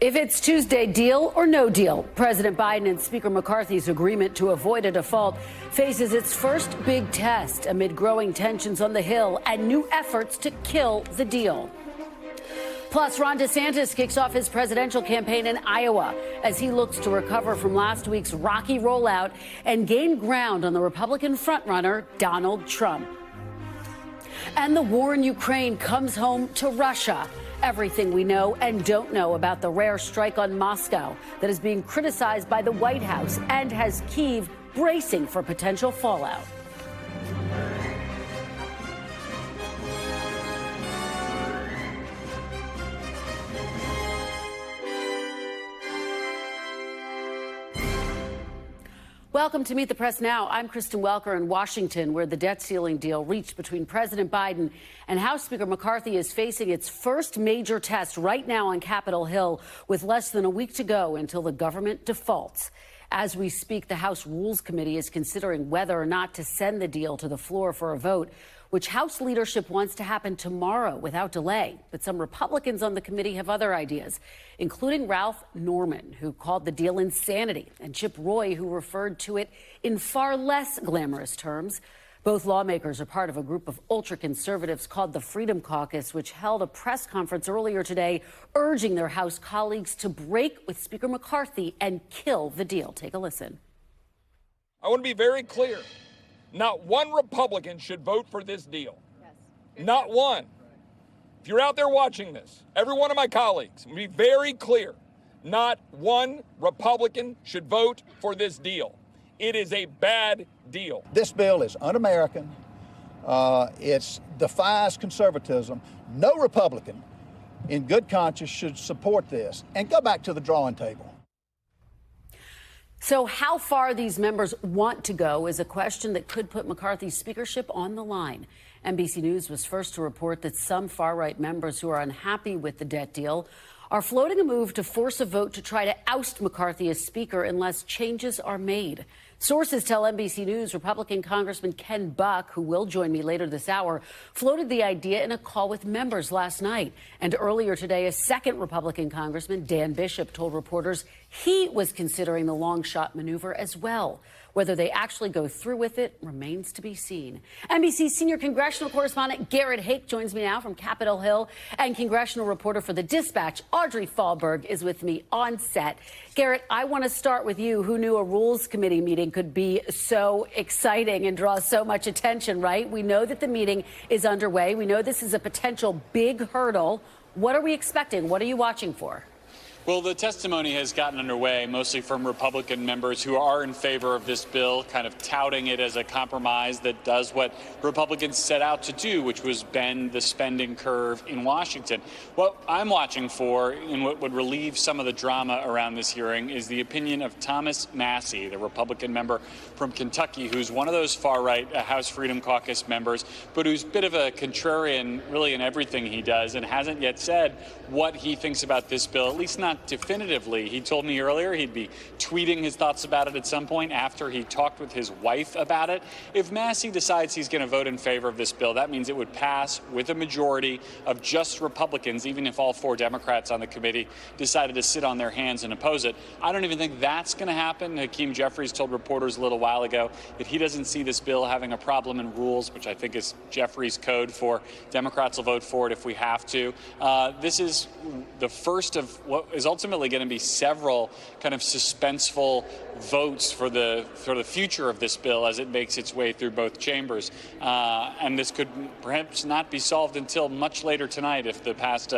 If it's Tuesday, deal or no deal, President Biden and Speaker McCarthy's agreement to avoid a default faces its first big test amid growing tensions on the Hill and new efforts to kill the deal. Plus, Ron DeSantis kicks off his presidential campaign in Iowa as he looks to recover from last week's rocky rollout and gain ground on the Republican frontrunner, Donald Trump. And the war in Ukraine comes home to Russia. Everything we know and don't know about the rare strike on Moscow that is being criticized by the White House and has Kyiv bracing for potential fallout. Welcome to Meet the Press Now. I'm Kristen Welker in Washington, where the debt ceiling deal reached between President Biden and House Speaker McCarthy is facing its first major test right now on Capitol Hill, with less than a week to go until the government defaults. As we speak, the House Rules Committee is considering whether or not to send the deal to the floor for a vote, which House leadership wants to happen tomorrow without delay. But some Republicans on the committee have other ideas, including Ralph Norman, who called the deal insanity, and Chip Roy, who referred to it in far less glamorous terms. Both lawmakers are part of a group of ultra-conservatives called the Freedom Caucus, which held a press conference earlier today urging their House colleagues to break with Speaker McCarthy and kill the deal. Take a listen. I want to be very clear. Not one Republican should vote for this deal. Yes. Not one. If you're out there watching this, every one of my colleagues, be very clear. Not one Republican should vote for this deal. It is a bad deal. This bill is un-American. It defies conservatism. No Republican in good conscience should support this. And go back to the drawing table. So how far these members want to go is a question that could put McCarthy's speakership on the line. NBC News was first to report that some far-right members who are unhappy with the debt deal are floating a move to force a vote to try to oust McCarthy as speaker unless changes are made. Sources tell NBC News Republican Congressman Ken Buck, who will join me later this hour, floated the idea in a call with members last night. And earlier today, a second Republican Congressman, Dan Bishop, told reporters he was considering the long shot maneuver as well. Whether they actually go through with it remains to be seen. NBC senior congressional correspondent Garrett Hake joins me now from Capitol Hill, and congressional reporter for The Dispatch, Audrey Fahlberg, is with me on set. Garrett, I want to start with you. Who knew a Rules Committee meeting could be so exciting and draw so much attention, right? We know that the meeting is underway. We know this is a potential big hurdle. What are we expecting? What are you watching for? Well, the testimony has gotten underway, mostly from Republican members who are in favor of this bill, kind of touting it as a compromise that does what Republicans set out to do, which was bend the spending curve in Washington. What I'm watching for, and what would relieve some of the drama around this hearing, is the opinion of Thomas Massie, the Republican member from Kentucky, who's one of those far-right House Freedom Caucus members, but who's a bit of a contrarian, really, in everything he does, and hasn't yet said what he thinks about this bill, at least not definitively. He told me earlier he'd be tweeting his thoughts about it at some point after he talked with his wife about it. If Massie decides he's going to vote in favor of this bill, that means it would pass with a majority of just Republicans, even if all 4 Democrats on the committee decided to sit on their hands and oppose it. I don't even think that's going to happen. Hakeem Jeffries told reporters a little while ago that he doesn't see this bill having a problem in rules, which I think is Jeffries' code for Democrats will vote for it if we have to. This is the first of what is ultimately going to be several kind of suspenseful votes for the future of this bill as it makes its way through both chambers. And this could perhaps not be solved until much later tonight if the past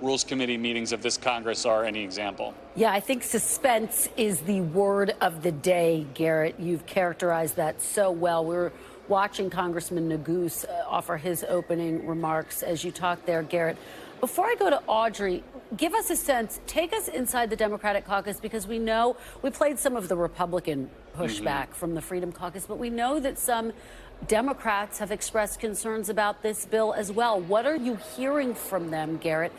Rules Committee meetings of this Congress are any example. Yeah, I think suspense is the word of the day, Garrett. You've characterized that so well. We're watching Congressman Neguse offer his opening remarks as you talk there, Garrett. Before I go to Audrey, give us a sense, take us inside the Democratic caucus, because we know we played some of the Republican pushback from the Freedom Caucus, but we know that some Democrats have expressed concerns about this bill as well. What are you hearing from them, Garrett?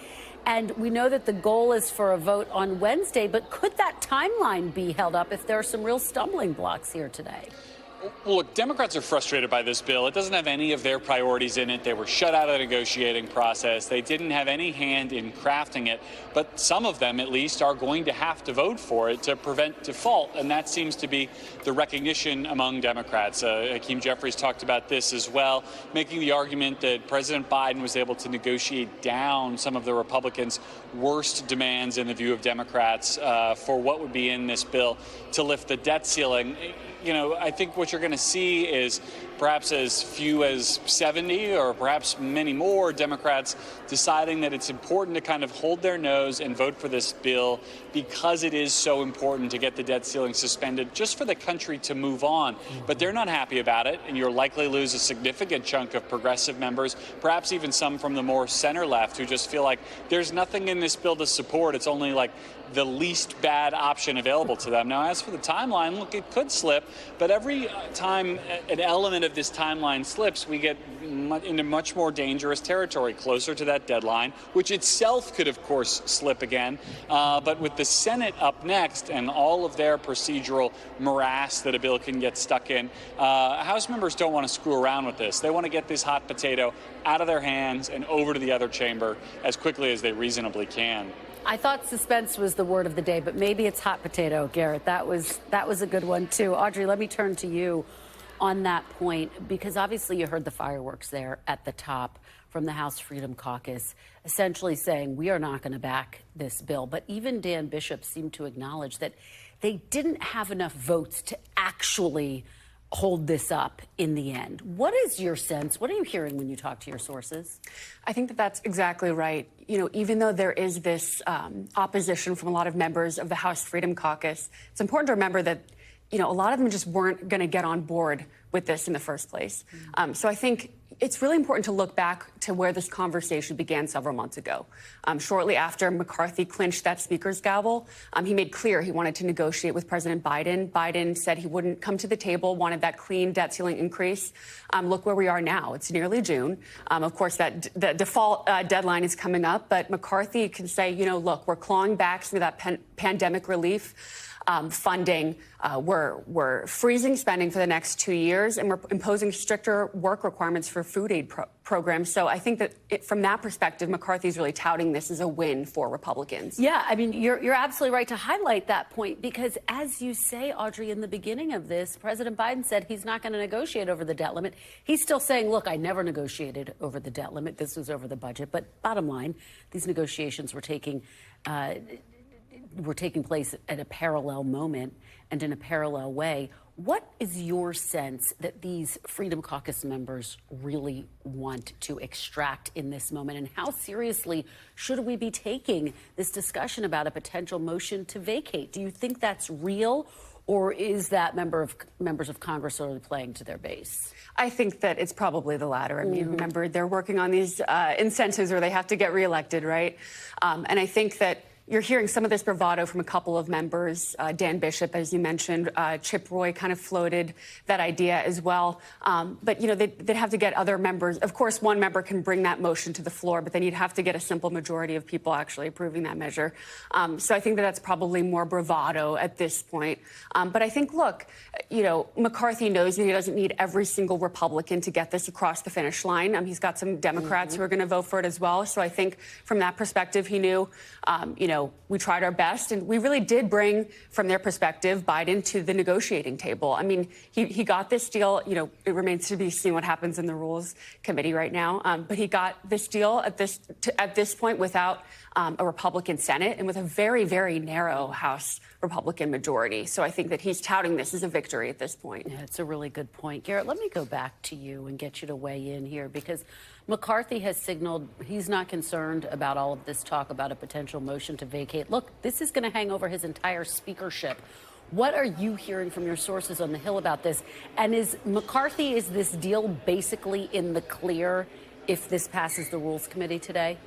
And we know that the goal is for a vote on Wednesday, but could that timeline be held up if there are some real stumbling blocks here today? Well, look, Democrats are frustrated by this bill. It doesn't have any of their priorities in it. They were shut out of the negotiating process. They didn't have any hand in crafting it. But some of them, at least, are going to have to vote for it to prevent default. And that seems to be the recognition among Democrats. Hakeem Jeffries talked about this as well, making the argument that President Biden was able to negotiate down some of the Republicans' worst demands in the view of Democrats for what would be in this bill to lift the debt ceiling. You know, I think what you're going to see is perhaps as few as 70 or perhaps many more Democrats deciding that it's important to kind of hold their nose and vote for this bill because it is so important to get the debt ceiling suspended just for the country to move on. But they're not happy about it, and you'll likely lose a significant chunk of progressive members, perhaps even some from the more center left who just feel like there's nothing in this bill to support. It's only like the least bad option available to them. Now, as for the timeline, look, it could slip, but every time an element of this timeline slips, we get into much more dangerous territory, closer to that deadline, which itself could, of course, slip again. But with the Senate up next and all of their procedural morass that a bill can get stuck in, House members don't want to screw around with this. They want to get this hot potato out of their hands and over to the other chamber as quickly as they reasonably can. I thought suspense was the word of the day, but maybe it's hot potato, Garrett. That was a good one, too. Audrey, let me turn to you on that point, because obviously you heard the fireworks there at the top from the House Freedom Caucus, essentially saying we are not going to back this bill. But even Dan Bishop seemed to acknowledge that they didn't have enough votes to actually hold this up in the end. What is your sense? What are you hearing when you talk to your sources? I think that that's exactly right. You know, even though there is this opposition from a lot of members of the House Freedom Caucus, it's important to remember that, you know, a lot of them just weren't going to get on board with this in the first place. So I think it's really important to look back to where this conversation began several months ago. Shortly after McCarthy clinched that speaker's gavel, he made clear he wanted to negotiate with President Biden. Biden said he wouldn't come to the table, wanted that clean debt ceiling increase. Look where we are now. It's nearly June. Of course, the default deadline is coming up, but McCarthy can say, you know, look, we're clawing back some of that pandemic relief funding. We're freezing spending for the next 2 years, and we're imposing stricter work requirements for food aid programs. So I think that from that perspective, McCarthy's really touting this as a win for Republicans. Yeah, I mean, you're absolutely right to highlight that point, because as you say, Audrey, in the beginning of this, President Biden said he's not going to negotiate over the debt limit. He's still saying, look, I never negotiated over the debt limit. This was over the budget. But bottom line, these negotiations were taking place at a parallel moment and in a parallel way. What is your sense that these Freedom Caucus members really want to extract in this moment? And how seriously should we be taking this discussion about a potential motion to vacate? Do you think that's real, or is that members of Congress really playing to their base? I think that it's probably the latter. I mean, remember, they're working on these incentives where they have to get reelected, right? And I think that you're hearing some of this bravado from a couple of members. Dan Bishop, as you mentioned, Chip Roy kind of floated that idea as well. But, you know, they'd have to get other members. Of course, one member can bring that motion to the floor, but then you'd have to get a simple majority of people actually approving that measure. So I think that that's probably more bravado at this point. But I think, look, you know, McCarthy knows that he doesn't need every single Republican to get this across the finish line. He's got some Democrats who are going to vote for it as well. So I think from that perspective, he knew, you know, we tried our best, and we really did bring, from their perspective, Biden to the negotiating table. I mean, he got this deal. You know, it remains to be seen what happens in the Rules Committee right now. But he got this deal at this point without a Republican Senate and with a very, very narrow House Republican majority. So I think that he's touting this as a victory at this point. Yeah, it's a really good point. Garrett, let me go back to you and get you to weigh in here, because McCarthy has signaled he's not concerned about all of this talk about a potential motion to vacate. Look, this is going to hang over his entire speakership. What are you hearing from your sources on the Hill about this? And is this deal basically in the clear if this passes the Rules Committee today?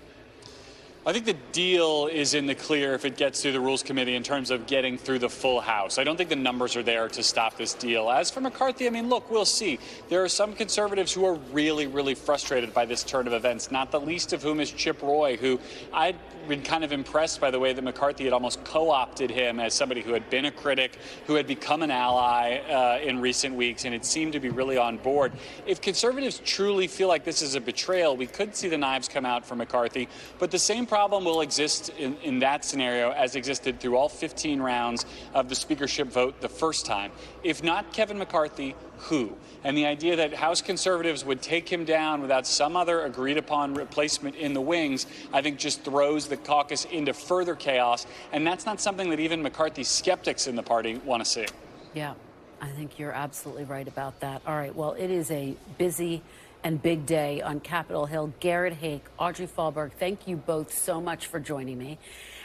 I think the deal is in the clear if it gets through the Rules Committee in terms of getting through the full House. I don't think the numbers are there to stop this deal. As for McCarthy, I mean, look, we'll see. There are some conservatives who are really, really frustrated by this turn of events, not the least of whom is Chip Roy, who I'd been kind of impressed by the way that McCarthy had almost co-opted him as somebody who had been a critic, who had become an ally in recent weeks, and it seemed to be really on board. If conservatives truly feel like this is a betrayal, we could see the knives come out for McCarthy, but the same problem will exist in that scenario as existed through all 15 rounds of the speakership vote the first time. If not Kevin McCarthy, who? And the idea that House conservatives would take him down without some other agreed-upon replacement in the wings, I think just throws the caucus into further chaos, and that's not something that even McCarthy skeptics in the party want to see. Yeah, I think you're absolutely right about that. All right, well, it is a busy and big day on Capitol Hill. Garrett Haake, Audrey Fahlberg, thank you both so much for joining me.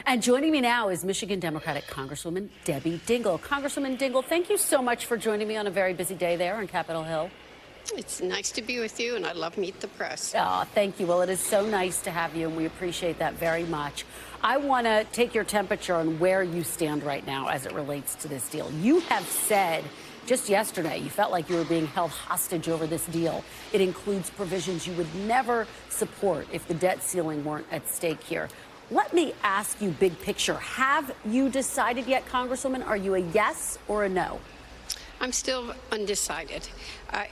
And joining me now is Michigan Democratic Congresswoman Debbie Dingell. Congresswoman Dingell, thank you so much for joining me on a very busy day there on Capitol Hill. It's nice to be with you, and I love Meet the Press. Oh, thank you. Well, it is so nice to have you, and we appreciate that very much. I want to take your temperature on where you stand right now as it relates to this deal. You have said just yesterday you felt like you were being held hostage over this deal. It includes provisions you would never support if the debt ceiling weren't at stake here. Let me ask you big picture. Have you decided yet, Congresswoman? Are you a yes or a no? I'm still undecided.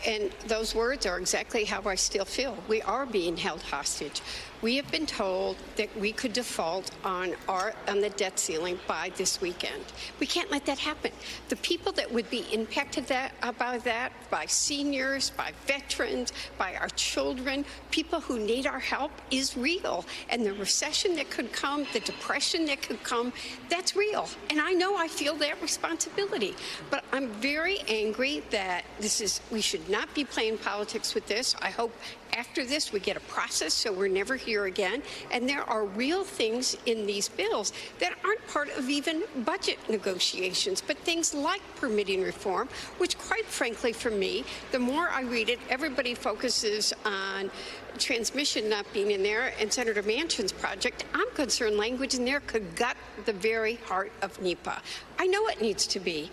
And those words are exactly how I still feel. We are being held hostage. We have been told that we could default on the debt ceiling by this weekend. We can't let that happen. The people that would be impacted by seniors, by veterans, by our children, people who need our help is real. And the recession that could come, the depression that could come, that's real. And I know I feel that responsibility. But I'm very angry that we should not be playing politics with this. I hope after this we get a process so we're never here again. And there are real things in these bills that aren't part of even budget negotiations, but things like permitting reform, which quite frankly for me, the more I read it, everybody focuses on transmission not being in there and Senator Manchin's project. I'm concerned language in there could gut the very heart of NEPA. I know it needs to be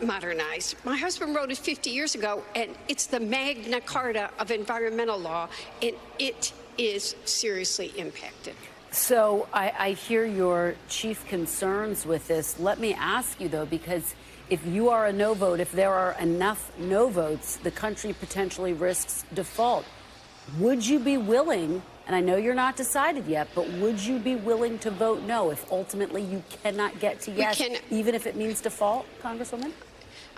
modernized. My husband wrote it 50 years ago, and it's the Magna Carta of environmental law, and it is seriously impacted. So I hear your chief concerns with this. Let me ask you, though, because if you are a no vote, if there are enough no votes, the country potentially risks default. Would you be willing, and I know you're not decided yet, but would you be willing to vote no if ultimately you cannot get to yes, even if it means default, Congresswoman?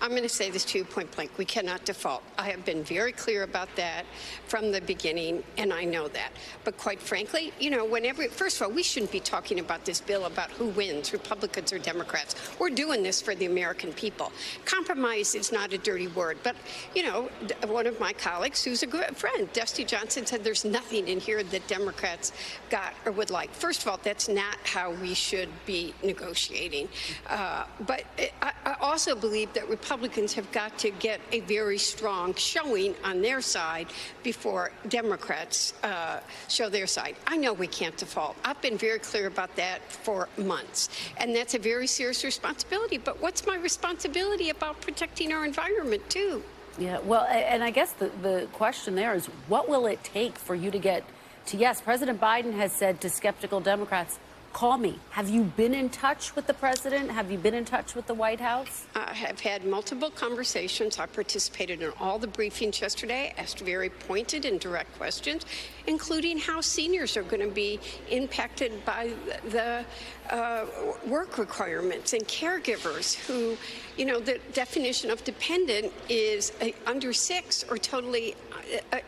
I'm going to say this to you point blank. We cannot default. I have been very clear about that from the beginning, and I know that. But quite frankly, you know, first of all, we shouldn't be talking about this bill about who wins, Republicans or Democrats. We're doing this for the American people. Compromise is not a dirty word. But, you know, one of my colleagues who's a good friend, Dusty Johnson, said there's nothing in here that Democrats got or would like. First of all, that's not how we should be negotiating. But I also believe that Republicans have got to get a very strong showing on their side before Democrats show their side. I know we can't default. I've been very clear about that for months, and that's a very serious responsibility. But what's my responsibility about protecting our environment, too? Yeah, well, and I guess the question there is, what will it take for you to get to yes? President Biden has said to skeptical Democrats, call me. Have you been in touch with the president? Have you been in touch with the White House? I have had multiple conversations. I participated in all the briefings yesterday, asked very pointed and direct questions, including how seniors are going to be impacted by the work requirements, and caregivers who, you know, the definition of dependent is under 6 or totally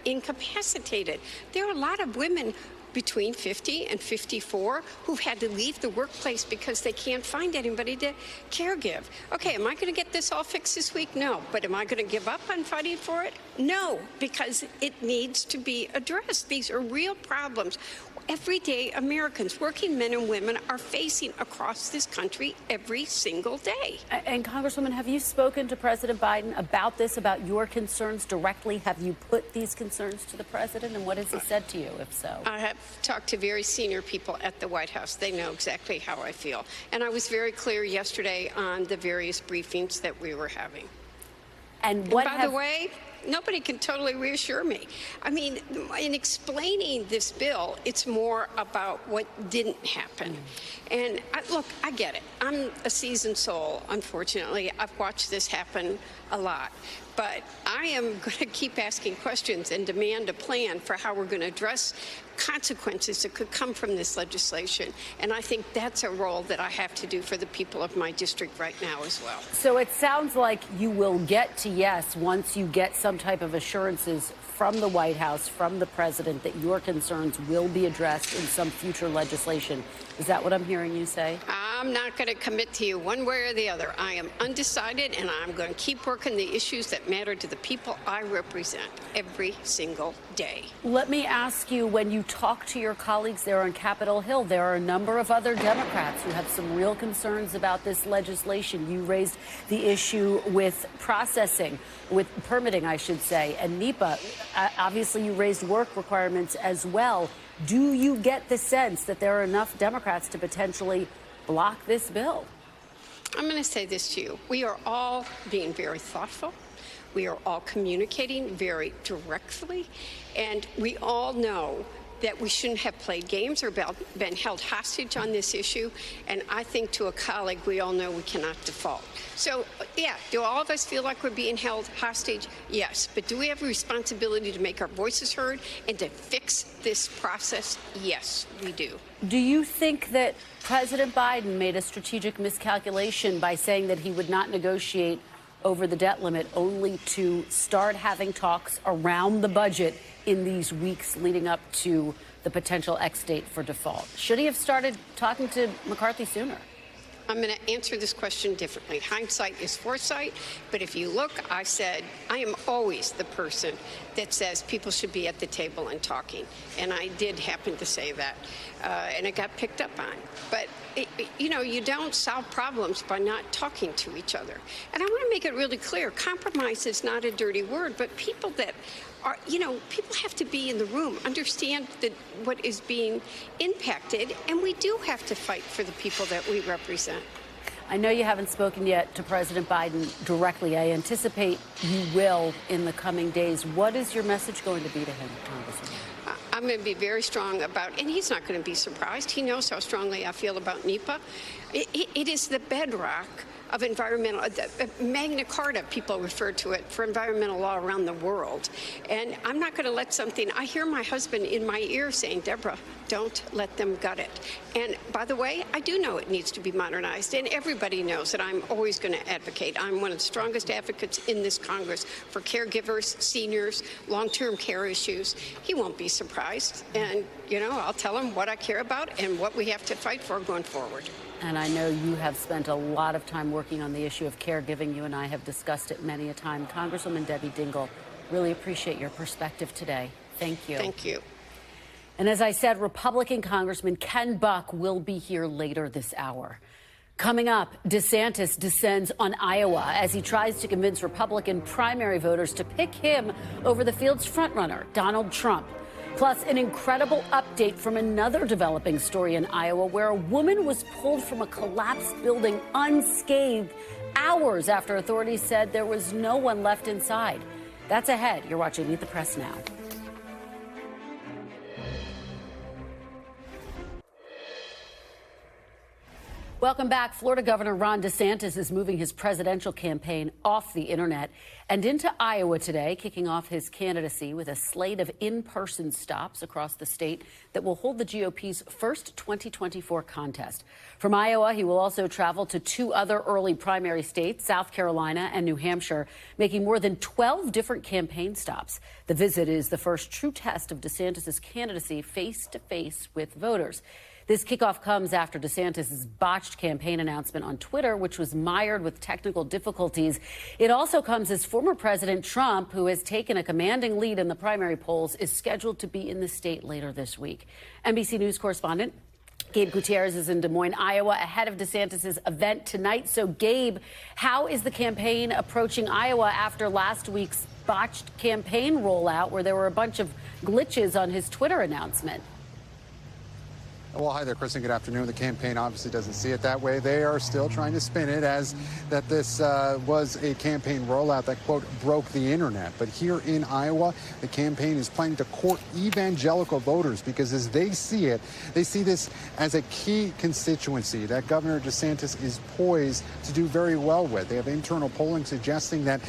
incapacitated. There are a lot of women between 50 and 54 who've had to leave the workplace because they can't find anybody to caregive. Okay, am I going to get this all fixed this week? No. But am I going to give up on fighting for it? No, because it needs to be addressed. These are real problems. everyday Americans, working men and women, are facing across this country every single day. And Congresswoman, have you spoken to President Biden about this, about your concerns directly? Have you put these concerns to the president, and what has he said to you, if so? I have talked to very senior people at the White House. They know exactly how I feel. And I was very clear yesterday on the various briefings that we were having. And what by the way, nobody can totally reassure me. I mean, in explaining this bill, it's more about what didn't happen. And look, I get it. I'm a seasoned soul, unfortunately. I've watched this happen a lot. But I am going to keep asking questions and demand a plan for how we're going to address consequences that could come from this legislation. And I think that's a role that I have to do for the people of my district right now as well. So it sounds like you will get to yes once you get some type of assurances from the White House, from the president, that your concerns will be addressed in some future legislation. Is that what I'm hearing you say? I'm not going to commit to you one way or the other. I am undecided, and I'm going to keep working the issues that matter to the people I represent every single day. Let me ask you, when you talk to your colleagues there on Capitol Hill, there are a number of other Democrats who have some real concerns about this legislation. You raised the issue with processing, with permitting, I should say, and NEPA. Obviously, you raised work requirements as well. Do you get the sense that there are enough Democrats to potentially block this bill? I'm going to say this to you. We are all being very thoughtful. We are all communicating very directly. And we all know that we shouldn't have played games or been held hostage on this issue. And I think, to a colleague, we all know we cannot default. So, yeah, do all of us feel like we're being held hostage? Yes. But do we have a responsibility to make our voices heard and to fix this process? Yes, we do. Do you think that President Biden made a strategic miscalculation by saying that he would not negotiate over the debt limit, only to start having talks around the budget in these weeks leading up to the potential X date for default? Should he have started talking to McCarthy sooner? I'm going to answer this question differently. Hindsight is foresight. But if you look, I said I am always the person that says people should be at the table and talking. And I did happen to say that. And it got picked up on. But, you know, you don't solve problems by not talking to each other. And I want to make it really clear. Compromise is not a dirty word. But people that are, you know, people have to be in the room, understand what is being impacted. And we do have to fight for the people that we represent. I know you haven't spoken yet to President Biden directly. I anticipate you will in the coming days. What is your message going to be to him, Congresswoman? I'm going to be very strong about, and he's not going to be surprised. He knows how strongly I feel about NEPA. It is the bedrock of environmental, Magna Carta, people refer to it, for environmental law around the world. And I'm not going to let something, I hear my husband in my ear saying, Deborah, don't let them gut it. And by the way, I do know it needs to be modernized, and everybody knows that I'm always going to advocate. I'm one of the strongest advocates in this Congress for caregivers, seniors, long-term care issues. He won't be surprised. And, you know, I'll tell him what I care about and what we have to fight for going forward. And I know you have spent a lot of time working on the issue of caregiving. You and I have discussed it many a time. Congresswoman Debbie Dingell, really appreciate your perspective today. Thank you. Thank you. And as I said, Republican Congressman Ken Buck will be here later this hour. Coming up, DeSantis descends on Iowa as he tries to convince Republican primary voters to pick him over the field's frontrunner, Donald Trump. Plus, an incredible update from another developing story in Iowa where a woman was pulled from a collapsed building unscathed hours after authorities said there was no one left inside. That's ahead. You're watching Meet the Press now. Welcome back. Florida Governor Ron DeSantis is moving his presidential campaign off the internet and into Iowa today, kicking off his candidacy with a slate of in-person stops across the state that will hold the GOP's first 2024 contest. From Iowa, he will also travel to two other early primary states, South Carolina and New Hampshire, making more than 12 different campaign stops. The visit is the first true test of DeSantis' candidacy face-to-face with voters. This kickoff comes after DeSantis' botched campaign announcement on Twitter, which was mired with technical difficulties. It also comes as former President Trump, who has taken a commanding lead in the primary polls, is scheduled to be in the state later this week. NBC News correspondent Gabe Gutierrez is in Des Moines, Iowa, ahead of DeSantis' event tonight. So, Gabe, how is the campaign approaching Iowa after last week's botched campaign rollout, where there were a bunch of glitches on his Twitter announcement? Well, hi there, Kristen. Good afternoon. The campaign obviously doesn't see it that way. They are still trying to spin it as that this was a campaign rollout that, quote, broke the internet. But here in Iowa, the campaign is planning to court evangelical voters because as they see it, they see this as a key constituency that Governor DeSantis is poised to do very well with. They have internal polling suggesting that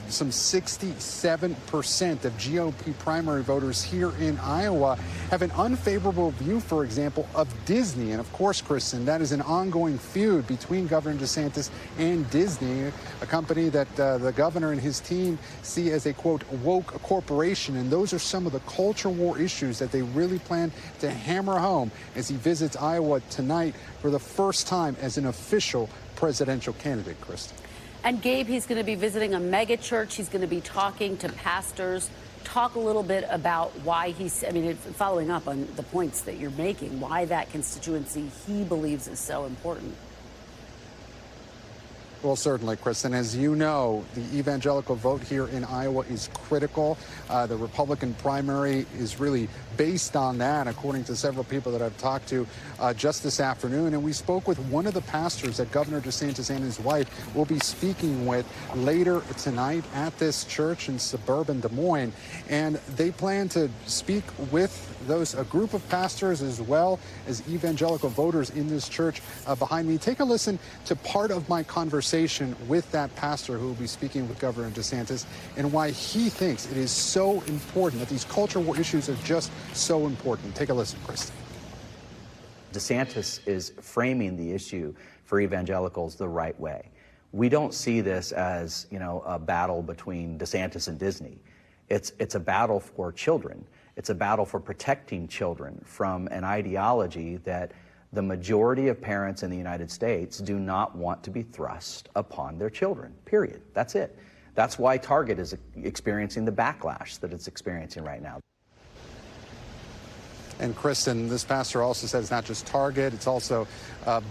some 67% of GOP primary voters here in Iowa have an unfavorable view, for example, of Disney. And of course, Kristen, that is an ongoing feud between Governor DeSantis and Disney, a company that the governor and his team see as a, quote, woke corporation. And those are some of the culture war issues that they really plan to hammer home as he visits Iowa tonight for the first time as an official presidential candidate, Kristen. And Gabe, he's going to be visiting a mega church. He's going to be talking to pastors. Talk a little bit about why he's, following up on the points that you're making, why that constituency he believes is so important. Well, certainly, Kristen. As you know, the evangelical vote here in Iowa is critical. The Republican primary is really based on that, according to several people that I've talked to just this afternoon. And we spoke with one of the pastors that Governor DeSantis and his wife will be speaking with later tonight at this church in suburban Des Moines. And they plan to speak with a group of pastors as well as evangelical voters in this church behind me. Take a listen to part of my conversation with that pastor who will be speaking with Governor DeSantis and why he thinks it is so important, that these culture war issues are just so important. Take a listen, Kristen. DeSantis is framing the issue for evangelicals the right way. We don't see this as, a battle between DeSantis and Disney. It's a battle for children. It's a battle for protecting children from an ideology that the majority of parents in the United States do not want to be thrust upon their children, period. That's it. That's why Target is experiencing the backlash that it's experiencing right now. And Kristen, this pastor also said it's not just Target, it's also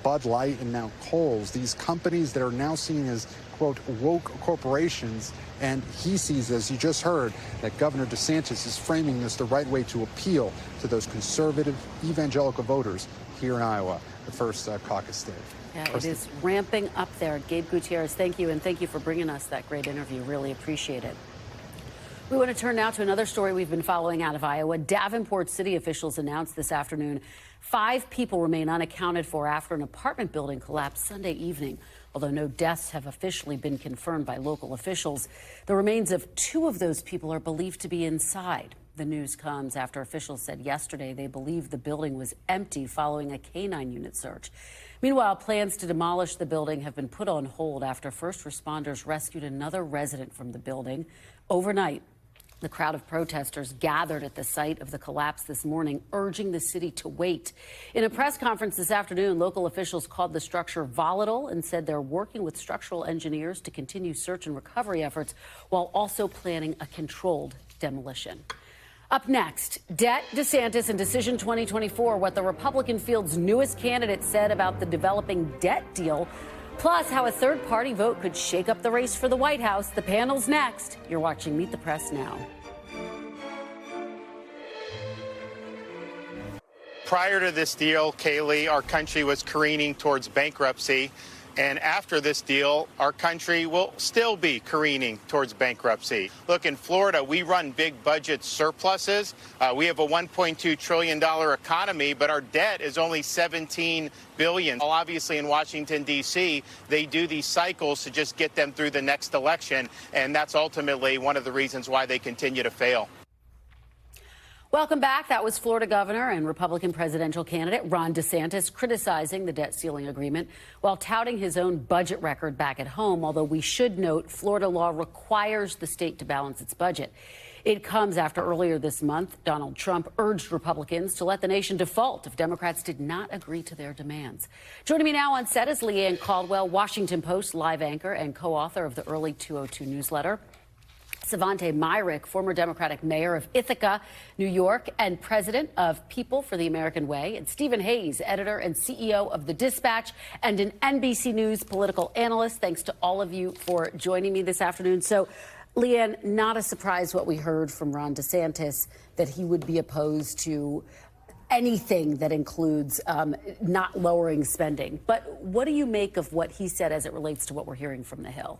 Bud Light and now Kohl's, these companies that are now seen as, quote, woke corporations. And he sees, as you just heard, that Governor DeSantis is framing this the right way to appeal to those conservative evangelical voters here in Iowa, the first caucus state. Yeah, it is ramping up there. Gabe Gutierrez, thank you, and thank you for bringing us that great interview. Really appreciate it. We want to turn now to another story we've been following out of Iowa. Davenport city officials announced this afternoon 5 people remain unaccounted for after an apartment building collapsed Sunday evening. Although no deaths have officially been confirmed by local officials, the remains of 2 of those people are believed to be inside. The news comes after officials said yesterday they believe the building was empty following a K-9 unit search. Meanwhile, plans to demolish the building have been put on hold after first responders rescued another resident from the building. Overnight, the crowd of protesters gathered at the site of the collapse this morning, urging the city to wait. In a press conference this afternoon, local officials called the structure volatile and said they're working with structural engineers to continue search and recovery efforts while also planning a controlled demolition. Up next, debt, DeSantis, and Decision 2024, what the Republican field's newest candidate said about the developing debt deal, plus how a third-party vote could shake up the race for the White House. The panel's next. You're watching Meet the Press now. Prior to this deal, Kaylee, our country was careening towards bankruptcy. And after this deal, our country will still be careening towards bankruptcy. Look, in Florida, we run big budget surpluses. We have a $1.2 trillion economy, but our debt is only $17 billion. Well, obviously, in Washington, D.C., they do these cycles to just get them through the next election. And that's ultimately one of the reasons why they continue to fail. Welcome back. That was Florida Governor and Republican presidential candidate Ron DeSantis criticizing the debt ceiling agreement while touting his own budget record back at home, although we should note Florida law requires the state to balance its budget. It comes after earlier this month, Donald Trump urged Republicans to let the nation default if Democrats did not agree to their demands. Joining me now on set is Leanne Caldwell, Washington Post live anchor and co-author of the Early 202 newsletter. Savante Myrick, former Democratic mayor of Ithaca, New York, and president of People for the American Way, and Stephen Hayes, editor and CEO of The Dispatch and an NBC News political analyst. Thanks to all of you for joining me this afternoon. So, Leanne, not a surprise what we heard from Ron DeSantis, that he would be opposed to anything that includes not lowering spending. But what do you make of what he said as it relates to what we're hearing from the Hill?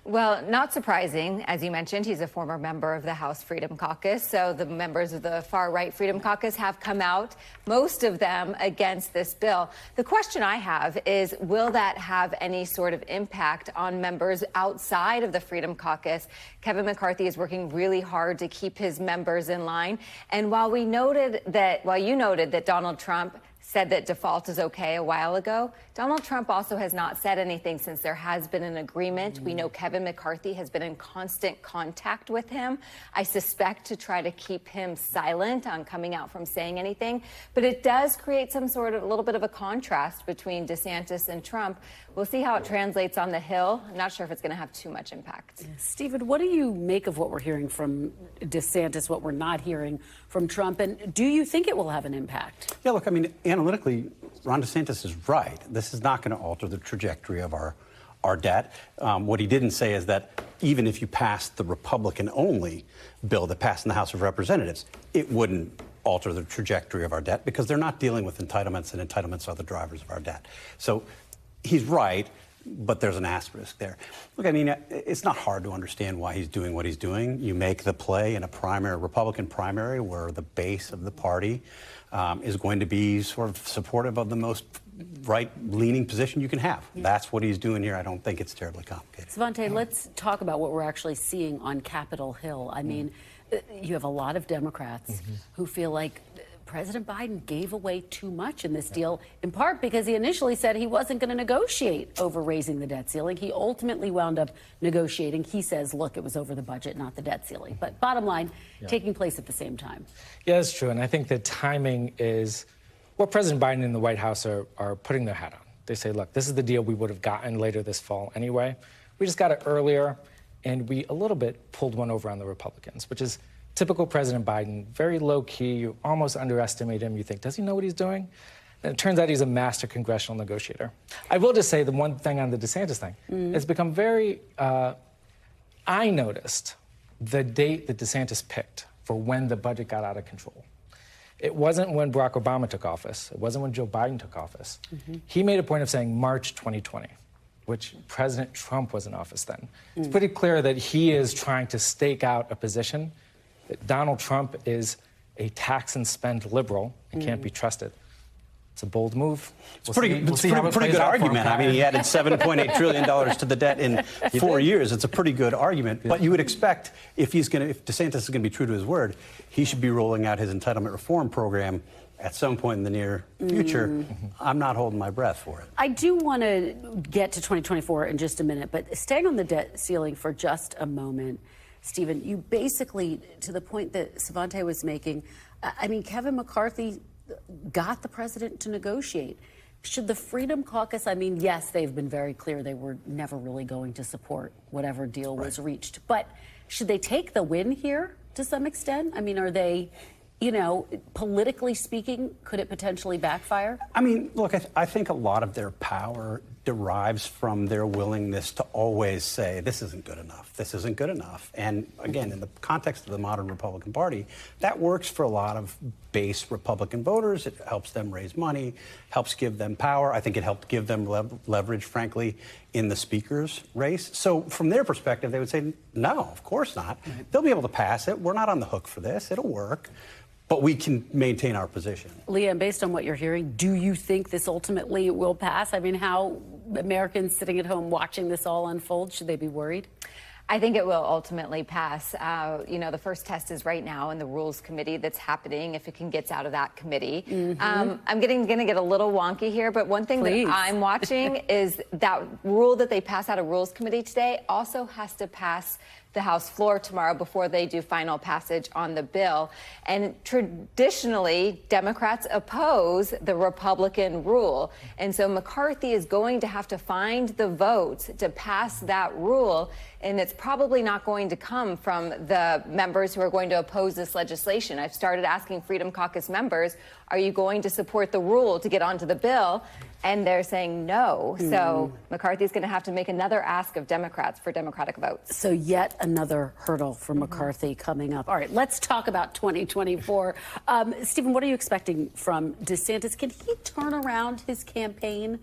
Well, not surprising. As you mentioned, he's a former member of the House Freedom Caucus. So the members of the far-right Freedom Caucus have come out, most of them against this bill. The question I have is, will that have any sort of impact on members outside of the Freedom Caucus? Kevin McCarthy is working really hard to keep his members in line. And while you noted that Donald Trump said that default is okay a while ago, Donald Trump also has not said anything since there has been an agreement. We know Kevin McCarthy has been in constant contact with him, I suspect to try to keep him silent on coming out from saying anything. But it does create some sort of a little bit of a contrast between DeSantis and Trump. We'll see how it translates on the Hill. I'm not sure if it's going to have too much impact. Stephen, what do you make of what we're hearing from DeSantis, what we're not hearing from Trump? And do you think it will have an impact? Yeah, look, I mean, analytically, Ron DeSantis is right. This is not going to alter the trajectory of our debt. What he didn't say is that even if you passed the Republican-only bill that passed in the House of Representatives, it wouldn't alter the trajectory of our debt because they're not dealing with entitlements, and entitlements are the drivers of our debt. So he's right, but there's an asterisk there. Look, I mean, it's not hard to understand why he's doing what he's doing. You make the play in a primary, Republican primary, where the base of the party is going to be sort of supportive of the most right-leaning position you can have. Yeah. That's what he's doing here. I don't think it's terribly complicated. Savante, let's talk about what we're actually seeing on Capitol Hill. I mean, you have a lot of Democrats who feel like President Biden gave away too much in this deal, in part because he initially said he wasn't going to negotiate over raising the debt ceiling. He ultimately wound up negotiating. He says, look, it was over the budget, not the debt ceiling. But bottom line, taking place at the same time. Yeah, that's true. And I think the timing is what President Biden and the White House are putting their hat on. They say, look, this is the deal we would have gotten later this fall anyway. We just got it earlier, and we a little bit pulled one over on the Republicans, which is typical President Biden, very low-key. You almost underestimate him. You think, does he know what he's doing? And it turns out he's a master congressional negotiator. I will just say the one thing on the DeSantis thing. It's become very, I noticed the date that DeSantis picked for when the budget got out of control. It wasn't when Barack Obama took office. It wasn't when Joe Biden took office. He made a point of saying March 2020, which President Trump was in office then. It's pretty clear that he is trying to stake out a position that Donald Trump is a tax and spend liberal and can't be trusted. It's a bold move. It's pretty good argument. I mean, he added $7.8 trillion to the debt in 4 years. It's a pretty good argument. But you would expect if DeSantis is going to be true to his word, he should be rolling out his entitlement reform program at some point in the near future. I'm not holding my breath for it. I do want to get to 2024 in just a minute, but staying on the debt ceiling for just a moment, Stephen, you basically, to the point that Savante was making, I mean, Kevin McCarthy got the president to negotiate. Should the Freedom Caucus, I mean, yes, they've been very clear they were never really going to support whatever deal was reached, but should they take the win here to some extent? I mean, are they, you know, politically speaking, could it potentially backfire? I mean, look, I think a lot of their power derives from their willingness to always say, this isn't good enough, this isn't good enough. And again, in the context of the modern Republican Party, that works for a lot of base Republican voters. It helps them raise money, helps give them power. I think it helped give them leverage, frankly, in the speaker's race. So from their perspective, they would say, no, of course not. They'll be able to pass it. We're not on the hook for this. It'll work. But we can maintain our position. Liam, based on what you're hearing, do you think this ultimately will pass? I mean, how Americans sitting at home watching this all unfold, should they be worried? I think it will ultimately pass. You know, the first test is right now in the Rules Committee that's happening, if it gets out of that committee. I'm going to get a little wonky here, but one thing that I'm watching is that rule that they pass out of Rules Committee today also has to pass the House floor tomorrow before they do final passage on the bill. And traditionally, Democrats oppose the Republican rule. And so McCarthy is going to have to find the votes to pass that rule. And it's probably not going to come from the members who are going to oppose this legislation. I've started asking Freedom Caucus members, are you going to support the rule to get onto the bill? And they're saying no. So McCarthy's going to have to make another ask of Democrats for Democratic votes. So yet another hurdle for McCarthy coming up. All right, let's talk about 2024. Stephen, what are you expecting from DeSantis? Can he turn around his campaign?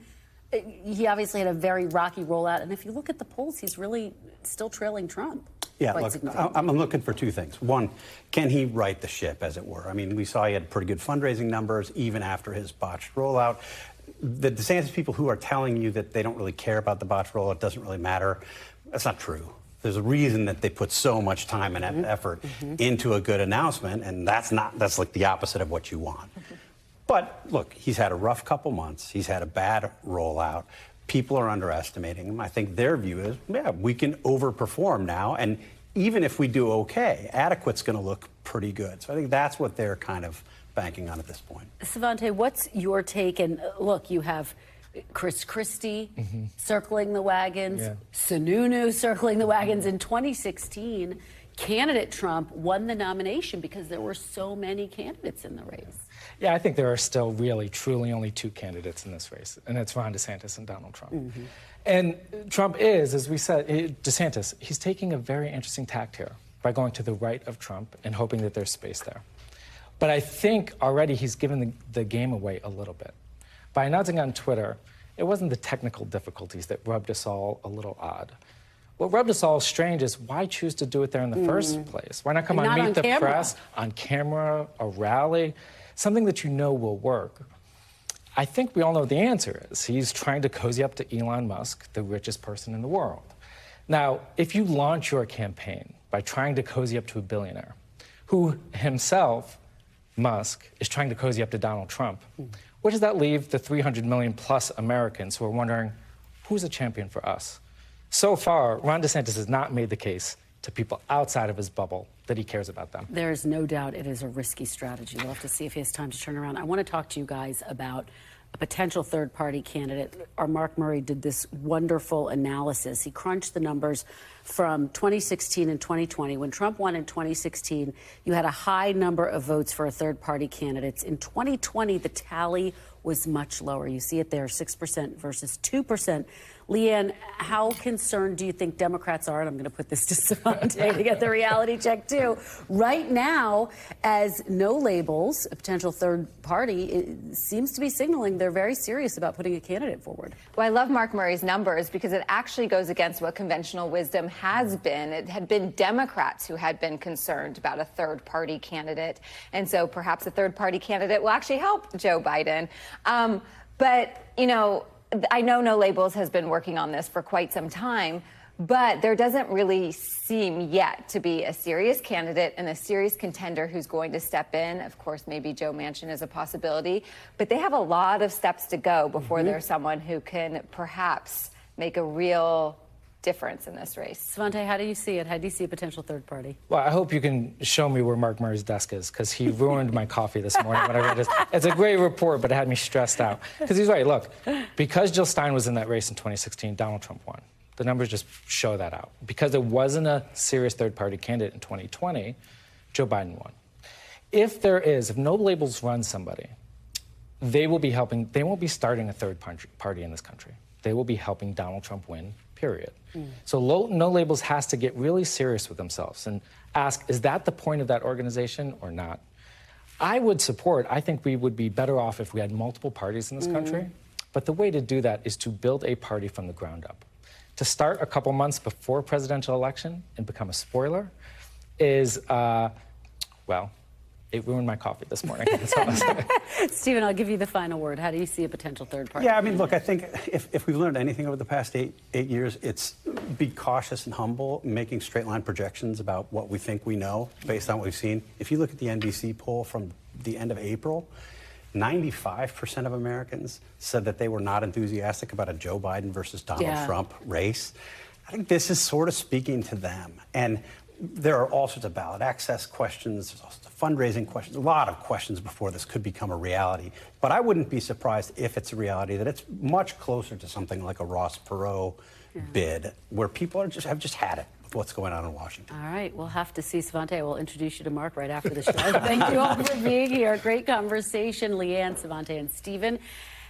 He obviously had a very rocky rollout. And if you look at the polls, he's really still trailing Trump. Yeah, look, I'm looking for two things. One, can he right the ship, as it were? I mean, we saw he had pretty good fundraising numbers even after his botched rollout. The DeSantis people who are telling you that they don't really care about the botched rollout, doesn't really matter, that's not true. There's a reason that they put so much time and effort into a good announcement, and that's like the opposite of what you want. But look, he's had a rough couple months. He's had a bad rollout. People are underestimating him. I think their view is, yeah, we can overperform now, and even if we do okay, adequate's going to look pretty good. So I think that's what they're kind of banking on at this point. Savante, what's your take? And look, you have Chris Christie circling the wagons, Sununu circling the wagons. In 2016, candidate Trump won the nomination because there were so many candidates in the race. Yeah, I think there are still really, truly only two candidates in this race, and it's Ron DeSantis and Donald Trump. And Trump is, as we said, DeSantis, he's taking a very interesting tact here by going to the right of Trump and hoping that there's space there. But I think already he's given the game away a little bit. By announcing on Twitter, it wasn't the technical difficulties that rubbed us all a little odd. What rubbed us all strange is why choose to do it there in the first place? Why not come on Meet the Press, on camera, a rally, something that you know will work? I think we all know what the answer is. He's trying to cozy up to Elon Musk, the richest person in the world. Now, if you launch your campaign by trying to cozy up to a billionaire, who himself, Musk, is trying to cozy up to Donald Trump, where does that leave the 300 million plus Americans who are wondering, who's a champion for us? So far, Ron DeSantis has not made the case to people outside of his bubble that he cares about them. There is no doubt it is a risky strategy. We'll have to see if he has time to turn around. I want to talk to you guys about a potential third-party candidate. Our Mark Murray did this wonderful analysis. He crunched the numbers from 2016 and 2020. When Trump won in 2016, you had a high number of votes for a third-party candidates. In 2020, the tally was much lower. You see it there, 6% versus 2%. Leanne, how concerned do you think Democrats are, and I'm going to put this to Savante to get the reality check too, right now, as No Labels, a potential third party, it seems to be signaling they're very serious about putting a candidate forward? Well, I love Mark Murray's numbers because it actually goes against what conventional wisdom has been. It had been Democrats who had been concerned about a third-party candidate, and so perhaps a third-party candidate will actually help Joe Biden. But, you know, I know No Labels has been working on this for quite some time, but there doesn't really seem yet to be a serious candidate and a serious contender who's going to step in. Of course, maybe Joe Manchin is a possibility, but they have a lot of steps to go before there's someone who can perhaps make a real difference in this race. Savante, how do you see it? How do you see a potential third party? Well, I hope you can show me where Mark Murray's desk is, because he ruined my coffee this morning when I read it. It's a great report, but it had me stressed out. Because he's right. Look, because Jill Stein was in that race in 2016, Donald Trump won. The numbers just show that out. Because there wasn't a serious third-party candidate in 2020, Joe Biden won. If No Labels run somebody, they will be helping. They won't be starting a third party in this country. They will be helping Donald Trump win, period. So No Labels has to get really serious with themselves and ask, is that the point of that organization or not? I think we would be better off if we had multiple parties in this country. But the way to do that is to build a party from the ground up. To start a couple months before a presidential election and become a spoiler is, well, it ruined my coffee this morning. Stephen, I'll give you the final word. How do you see a potential third party? Yeah, I mean, look, I think if we've learned anything over the past eight years, it's be cautious and humble, making straight line projections about what we think we know based on what we've seen. If you look at the NBC poll from the end of April, 95% of Americans said that they were not enthusiastic about a Joe Biden versus Donald Trump race. I think this is sort of speaking to them. And there are all sorts of ballot access questions, there's also fundraising questions, a lot of questions before this could become a reality. But I wouldn't be surprised if it's a reality that it's much closer to something like a Ross Perot bid, where people have just had it with what's going on in Washington. All right, we'll have to see. Savante, I will introduce you to Mark right after the show. Thank you all for being here. Great conversation, Leanne, Savante, and Stephen.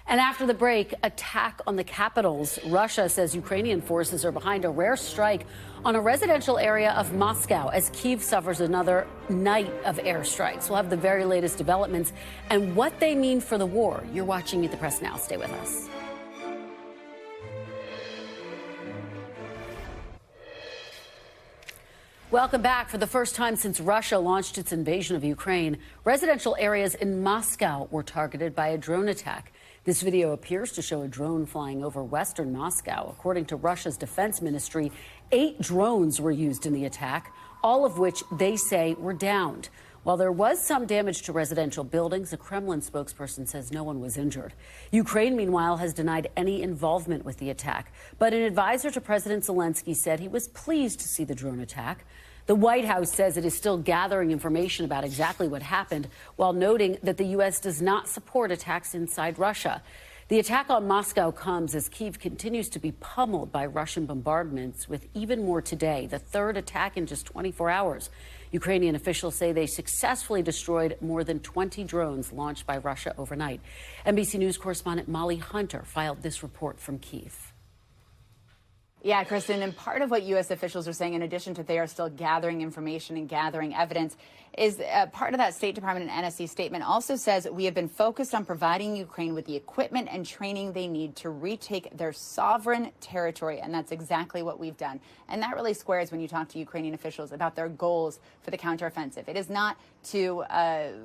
And after the break, attack on the capitals. Russia says Ukrainian forces are behind a rare strike on a residential area of Moscow as Kyiv suffers another night of airstrikes. We'll have the very latest developments and what they mean for the war. You're watching Meet the Press Now. Stay with us. Welcome back. For the first time since Russia launched its invasion of Ukraine, residential areas in Moscow were targeted by a drone attack. This video appears to show a drone flying over western Moscow. According to Russia's defense ministry, 8 drones were used in the attack, all of which they say were downed. While there was some damage to residential buildings, a Kremlin spokesperson says no one was injured. Ukraine, meanwhile, has denied any involvement with the attack. But an advisor to President Zelensky said he was pleased to see the drone attack. The White House says it is still gathering information about exactly what happened, while noting that the U.S. does not support attacks inside Russia. The attack on Moscow comes as Kyiv continues to be pummeled by Russian bombardments, with even more today, the third attack in just 24 hours. Ukrainian officials say they successfully destroyed more than 20 drones launched by Russia overnight. NBC News correspondent Molly Hunter filed this report from Kyiv. Yeah, Kristen, and part of what U.S. officials are saying, in addition to they are still gathering information and gathering evidence, is part of that State Department and NSC statement also says we have been focused on providing Ukraine with the equipment and training they need to retake their sovereign territory. And that's exactly what we've done. And that really squares when you talk to Ukrainian officials about their goals for the counteroffensive. It is not to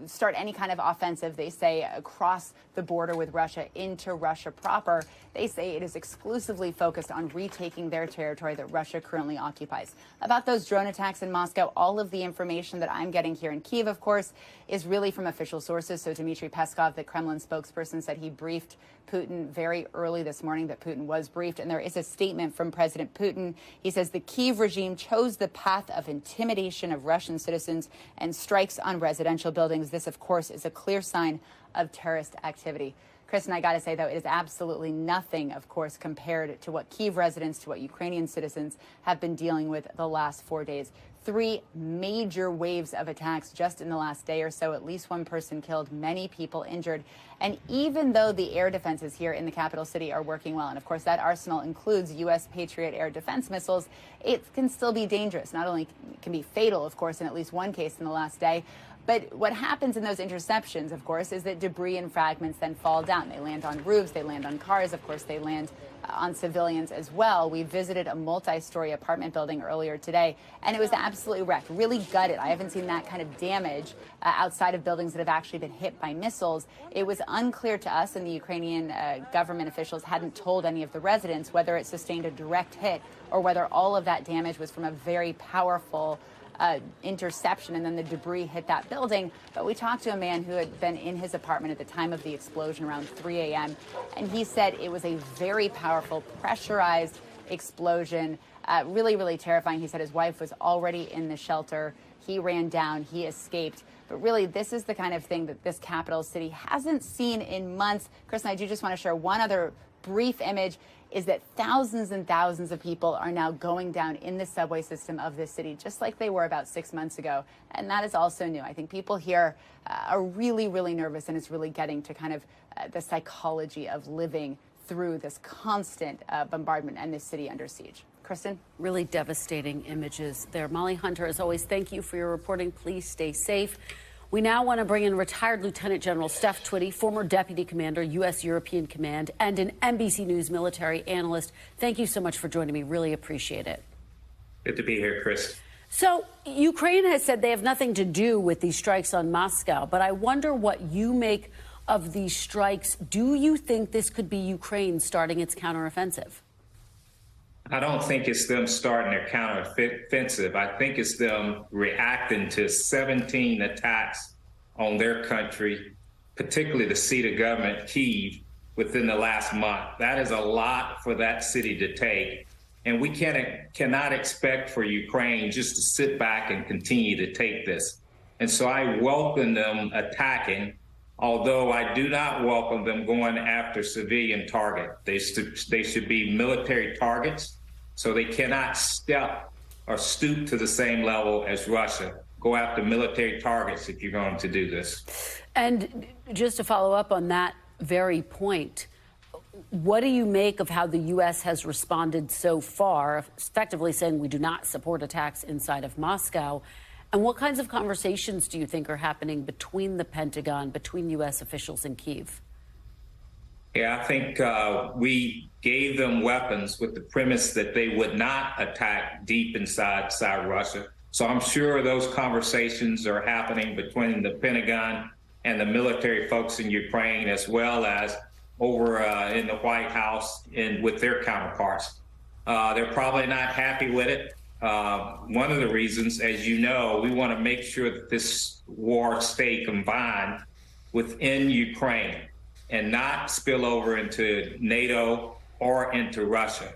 start any kind of offensive, they say, across the border with Russia into Russia proper. They say it is exclusively focused on retaking their territory that Russia currently occupies. About those drone attacks in Moscow, all of the information that I'm getting here in Kyiv, of course, is really from official sources. So Dmitry Peskov, the Kremlin spokesperson, said he briefed Putin very early this morning, that Putin was briefed. And there is a statement from President Putin. He says the Kyiv regime chose the path of intimidation of Russian citizens and strikes on residential buildings. This, of course, is a clear sign of terrorist activity. Kristen, I got to say, though, it is absolutely nothing, of course, compared to what Kyiv residents, to what Ukrainian citizens have been dealing with the last 4 days. 3 major waves of attacks just in the last day or so, at least 1 person killed, many people injured. And even though the air defenses here in the capital city are working well, and of course that arsenal includes U.S. Patriot air defense missiles, it can still be dangerous. Not only can be fatal, of course, in at least 1 case in the last day, but what happens in those interceptions, of course, is that debris and fragments then fall down. They land on roofs, they land on cars, of course, they land on civilians as well. We visited a multi-story apartment building earlier today, and it was absolutely wrecked, really gutted. I haven't seen that kind of damage outside of buildings that have actually been hit by missiles. It was unclear to us, and the Ukrainian government officials hadn't told any of the residents whether it sustained a direct hit or whether all of that damage was from a very powerful interception and then the debris hit that building. But we talked to a man who had been in his apartment at the time of the explosion around 3 a.m. and he said it was a very powerful pressurized explosion, really, really terrifying. He said his wife was already in the shelter. He ran down, he escaped. But really, this is the kind of thing that this capital city hasn't seen in months. Chris and I do just want to share one other brief image, is that thousands and thousands of people are now going down in the subway system of this city, just like they were about 6 months ago. And that is also new. I think people here are really, really nervous, and it's really getting to kind of the psychology of living through this constant bombardment and this city under siege. Kristen? Really devastating images there. Molly Hunter, as always, thank you for your reporting. Please stay safe. We now want to bring in retired Lieutenant General Steph Twitty, former Deputy Commander, U.S. European Command, and an NBC News military analyst. Thank you so much for joining me. Really appreciate it. Good to be here, Chris. So Ukraine has said they have nothing to do with these strikes on Moscow, but I wonder what you make of these strikes. Do you think this could be Ukraine starting its counteroffensive? I don't think it's them starting their counteroffensive. I think it's them reacting to 17 attacks on their country, particularly the seat of government, Kyiv, within the last month. That is a lot for that city to take. And we cannot expect for Ukraine just to sit back and continue to take this. And so I welcome them attacking, although I do not welcome them going after civilian target. They should be military targets, so they cannot step or stoop to the same level as Russia. Go after military targets if you're going to do this. And just to follow up on that very point, what do you make of how the U.S. has responded so far, effectively saying we do not support attacks inside of Moscow? And what kinds of conversations do you think are happening between the Pentagon, between U.S. officials in Kyiv? Yeah, I think we gave them weapons with the premise that they would not attack deep inside Russia. So I'm sure those conversations are happening between the Pentagon and the military folks in Ukraine, as well as over in the White House and with their counterparts. They're probably not happy with it. One of the reasons, as you know, we want to make sure that this war stay confined within Ukraine and not spill over into NATO or into Russia.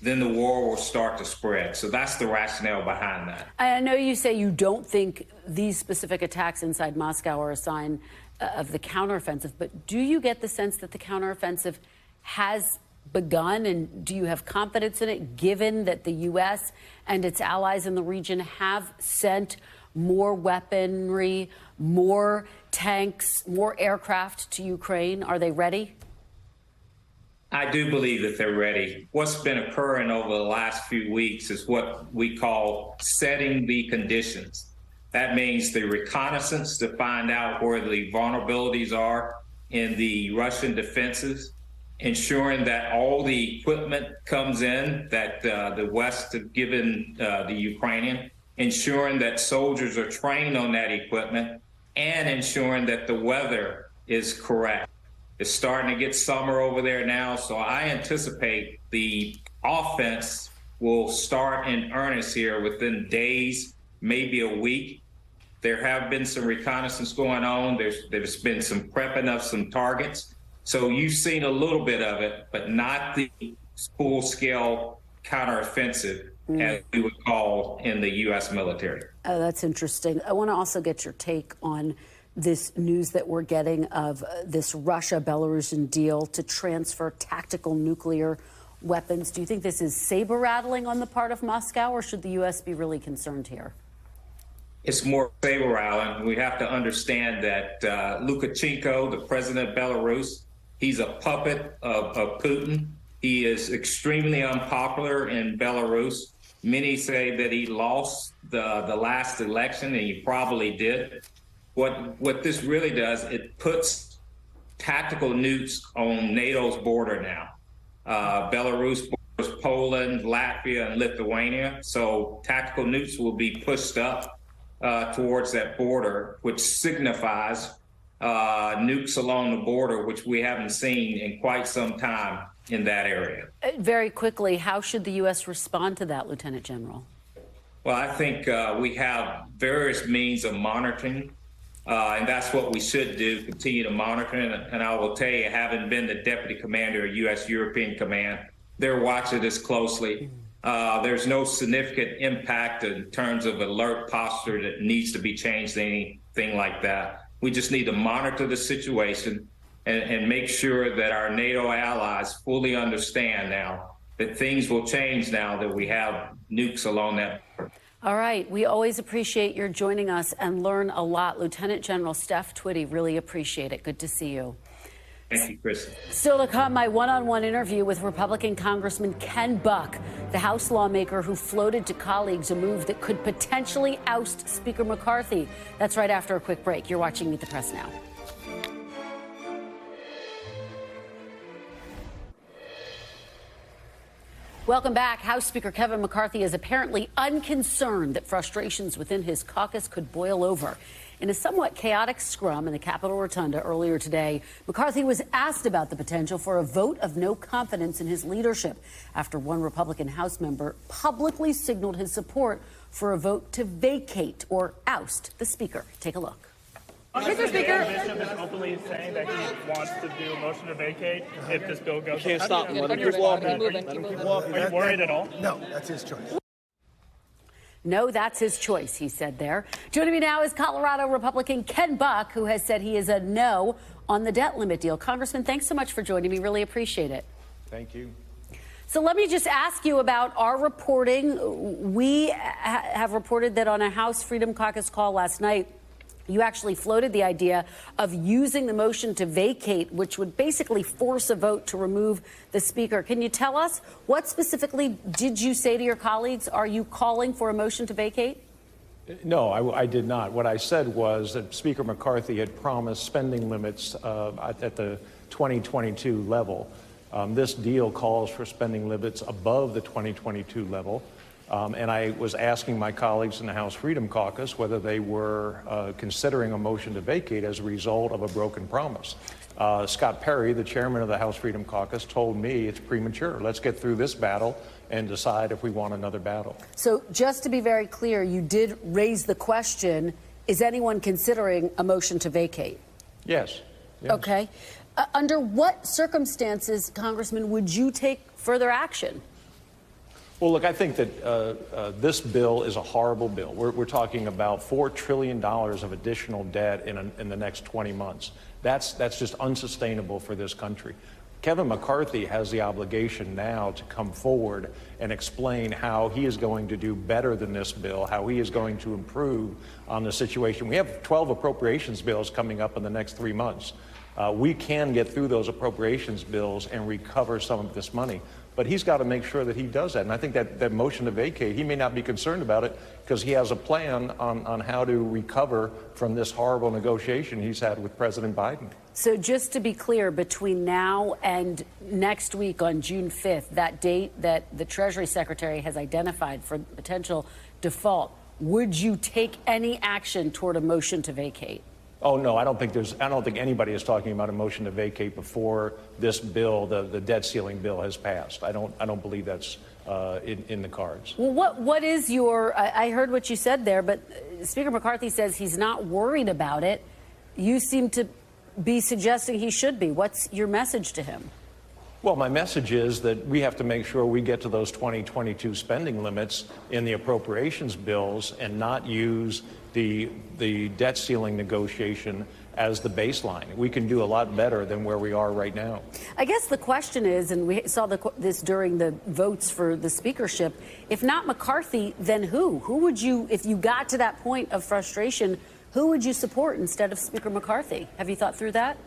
Then the war will start to spread. So that's the rationale behind that. I know you say you don't think these specific attacks inside Moscow are a sign of the counteroffensive, but do you get the sense that the counteroffensive has begun, and do you have confidence in it, given that the U.S. and its allies in the region have sent more weaponry, more tanks, more aircraft to Ukraine? Are they ready? I do believe that they're ready. What's been occurring over the last few weeks is what we call setting the conditions. That means the reconnaissance to find out where the vulnerabilities are in the Russian defenses, ensuring that all the equipment comes in that the West have given the Ukrainian, ensuring that soldiers are trained on that equipment, and ensuring that the weather is correct. It's starting to get summer over there now, so I anticipate the offense will start in earnest here within days, maybe a week. There have been some reconnaissance going on. There's been some prepping of some targets. So you've seen a little bit of it, but not the full-scale counteroffensive, as we would call in the U.S. military. Oh, that's interesting. I want to also get your take on this news that we're getting of this Russia-Belarusian deal to transfer tactical nuclear weapons. Do you think this is saber-rattling on the part of Moscow, or should the U.S. be really concerned here? It's more saber-rattling. We have to understand that Lukashenko, the president of Belarus, he's a puppet of Putin. He is extremely unpopular in Belarus. Many say that he lost the last election, and he probably did. What this really does, it puts tactical nukes on NATO's border now. Belarus borders Poland, Latvia, and Lithuania. So tactical nukes will be pushed up towards that border, which signifies nukes along the border, which we haven't seen in quite some time in that area. Very quickly, how should the U.S. respond to that, Lieutenant General? Well, I think we have various means of monitoring. And that's what we should do, continue to monitor. And I will tell you, having been the deputy commander of U.S. European Command, they're watching this closely. There's no significant impact in terms of alert posture that needs to be changed, anything like that. We just need to monitor the situation and make sure that our NATO allies fully understand now that things will change now that we have nukes along that border. All right. We always appreciate your joining us and learn a lot. Lieutenant General Steph Twitty, really appreciate it. Good to see you. Thank you, Chris. Still to come, my one-on-one interview with Republican Congressman Ken Buck, the House lawmaker who floated to colleagues a move that could potentially oust Speaker McCarthy. That's right after a quick break. You're watching Meet the Press now. Welcome back. House Speaker Kevin McCarthy is apparently unconcerned that frustrations within his caucus could boil over. In a somewhat chaotic scrum in the Capitol Rotunda earlier today, McCarthy was asked about the potential for a vote of no confidence in his leadership after one Republican House member publicly signaled his support for a vote to vacate or oust the Speaker. Take a look. Mr. Speaker, Bishop is openly saying that he wants to do a motion to vacate if this bill goes. You can't stop him. Let him keep walking. Are you worried at all? No, that's his choice. No, that's his choice, he said there. Joining me now is Colorado Republican Ken Buck, who has said he is a no on the debt limit deal. Congressman, thanks so much for joining me. Really appreciate it. Thank you. So let me just ask you about our reporting. We have reported that on a House Freedom Caucus call last night, you actually floated the idea of using the motion to vacate, which would basically force a vote to remove the speaker. Can you tell us what specifically did you say to your colleagues? Are you calling for a motion to vacate? No, I did not. What I said was that Speaker McCarthy had promised spending limits at the 2022 level. This deal calls for spending limits above the 2022 level. And I was asking my colleagues in the House Freedom Caucus whether they were considering a motion to vacate as a result of a broken promise. Scott Perry, the chairman of the House Freedom Caucus, told me it's premature. Let's get through this battle and decide if we want another battle. So just to be very clear, you did raise the question, is anyone considering a motion to vacate? Yes. Okay. Under what circumstances, Congressman, would you take further action? Well, look, I think that this bill is a horrible bill. We're talking about $4 trillion of additional debt in the next 20 months. That's just unsustainable for this country. Kevin McCarthy has the obligation now to come forward and explain how he is going to do better than this bill, how he is going to improve on the situation. We have 12 appropriations bills coming up in the next 3 months. We can get through those appropriations bills and recover some of this money. But he's got to make sure that he does that. And I think that motion to vacate, he may not be concerned about it because he has a plan on how to recover from this horrible negotiation he's had with President Biden. So just to be clear, between now and next week on June 5th, that date that the Treasury Secretary has identified for potential default, would you take any action toward a motion to vacate? Oh, no, I don't think anybody is talking about a motion to vacate before this bill, the debt ceiling bill, has passed. I don't believe that's in the cards. Well, what is your, I heard what you said there, but Speaker McCarthy says he's not worried about it. You seem to be suggesting he should be. What's your message to him? Well, my message is that we have to make sure we get to those 2022 spending limits in the appropriations bills and not use the debt ceiling negotiation as the baseline. We can do a lot better than where we are right now. I guess the question is, and we saw this during the votes for the speakership, if not McCarthy, then who? Who would you, if you got to that point of frustration, who would you support instead of Speaker McCarthy? Have you thought through that?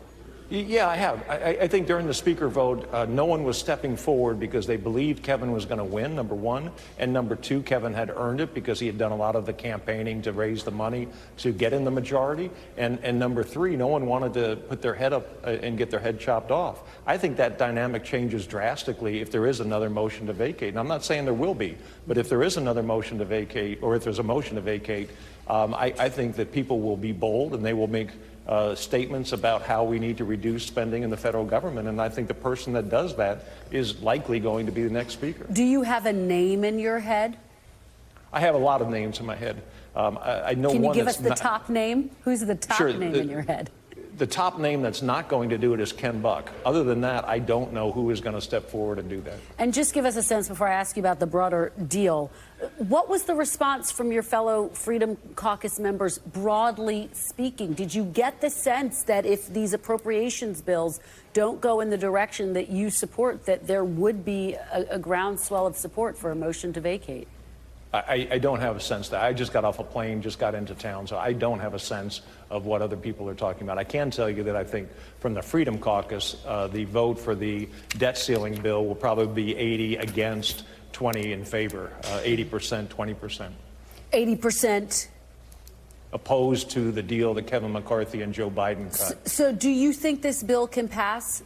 Yeah, I have. I think during the speaker vote, no one was stepping forward because they believed Kevin was going to win, number one. And number two, Kevin had earned it because he had done a lot of the campaigning to raise the money to get in the majority. And number three, no one wanted to put their head up and get their head chopped off. I think that dynamic changes drastically if there is another motion to vacate. And I'm not saying there will be, but if there is another motion to vacate, or if there's a motion to vacate, I think that people will be bold and they will make statements about how we need to reduce spending in the federal government. And I think the person that does that is likely going to be the next speaker. Do you have a name in your head? I have a lot of names in my head. I know Can you one give us that's the top name? Who's the top name in your head? The top name that's not going to do it is Ken Buck. Other than that, I don't know who is going to step forward and do that. And just give us a sense before I ask you about the broader deal. What was the response from your fellow Freedom Caucus members, broadly speaking? Did you get the sense that if these appropriations bills don't go in the direction that you support, that there would be a groundswell of support for a motion to vacate? I don't have a sense that. I just got off a plane, just got into town, so I don't have a sense of what other people are talking about. I can tell you that I think from the Freedom Caucus, the vote for the debt ceiling bill will probably be 80 against, 20 in favor, 80%, 20%. 80% opposed to the deal that Kevin McCarthy and Joe Biden cut. So do you think this bill can pass?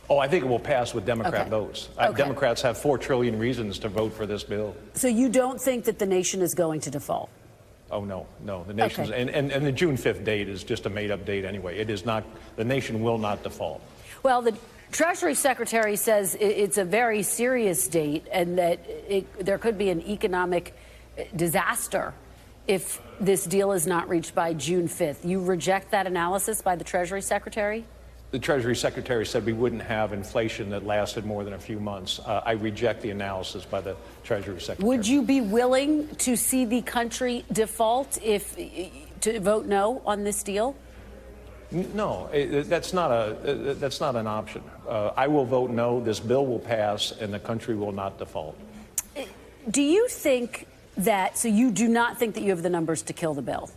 Oh, I think it will pass with Democrat votes. Democrats have 4 trillion reasons to vote for this bill. So you don't think that the nation is going to default? Oh, no. The nation's and the June 5th date is just a made-up date anyway. It is not. The nation will not default. Well, the Treasury Secretary says it's a very serious date and that there could be an economic disaster if this deal is not reached by June 5th. You reject that analysis by the Treasury Secretary? The Treasury Secretary said we wouldn't have inflation that lasted more than a few months. I reject the analysis by the Treasury Secretary. Would you be willing to see the country default to vote no on this deal? No, that's not an option. I will vote no. This bill will pass, and the country will not default. Do you think that? So you do not think that you have the numbers to kill the bill?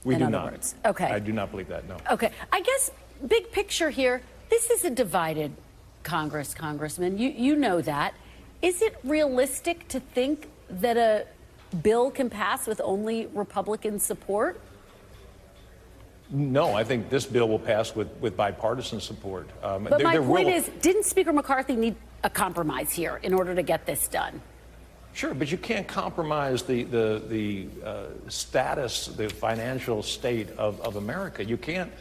We do in other not. words. Okay. I do not believe that. No. Okay. I guess big picture here. This is a divided Congressman. You know that. Is it realistic to think that a bill can pass with only Republican support? No, I think this bill will pass with bipartisan support. But my point is, didn't Speaker McCarthy need a compromise here in order to get this done? Sure, but you can't compromise the status, the financial state of America. You can't.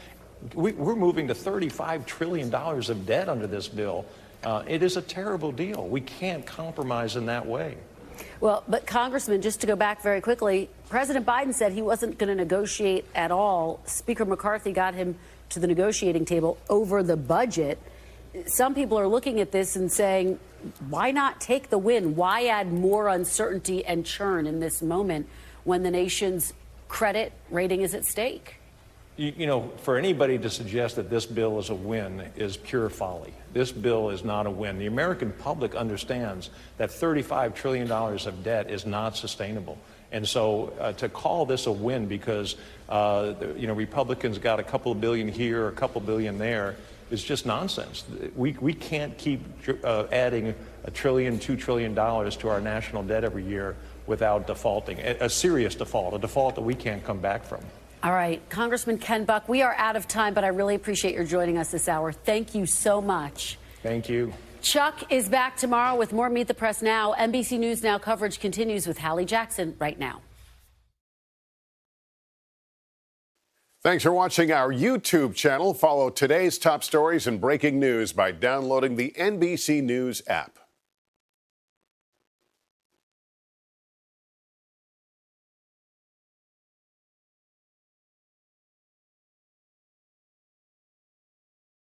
We're moving to $35 trillion of debt under this bill. It is a terrible deal. We can't compromise in that way. Well, but Congressman, just to go back very quickly, President Biden said he wasn't going to negotiate at all. Speaker McCarthy got him to the negotiating table over the budget. Some people are looking at this and saying, why not take the win? Why add more uncertainty and churn in this moment when the nation's credit rating is at stake? You know, for anybody to suggest that this bill is a win is pure folly. This bill is not a win. The American public understands that $35 trillion of debt is not sustainable. And so to call this a win because, Republicans got a couple of billion here, a couple billion there, is just nonsense. We can't keep adding $1 trillion, $2 trillion to our national debt every year without defaulting, a serious default, a default that we can't come back from. All right, Congressman Ken Buck, we are out of time, but I really appreciate your joining us this hour. Thank you so much. Thank you. Chuck is back tomorrow with more Meet the Press Now. NBC News Now coverage continues with Hallie Jackson right now. Thanks for watching our YouTube channel. Follow today's top stories and breaking news by downloading the NBC News app.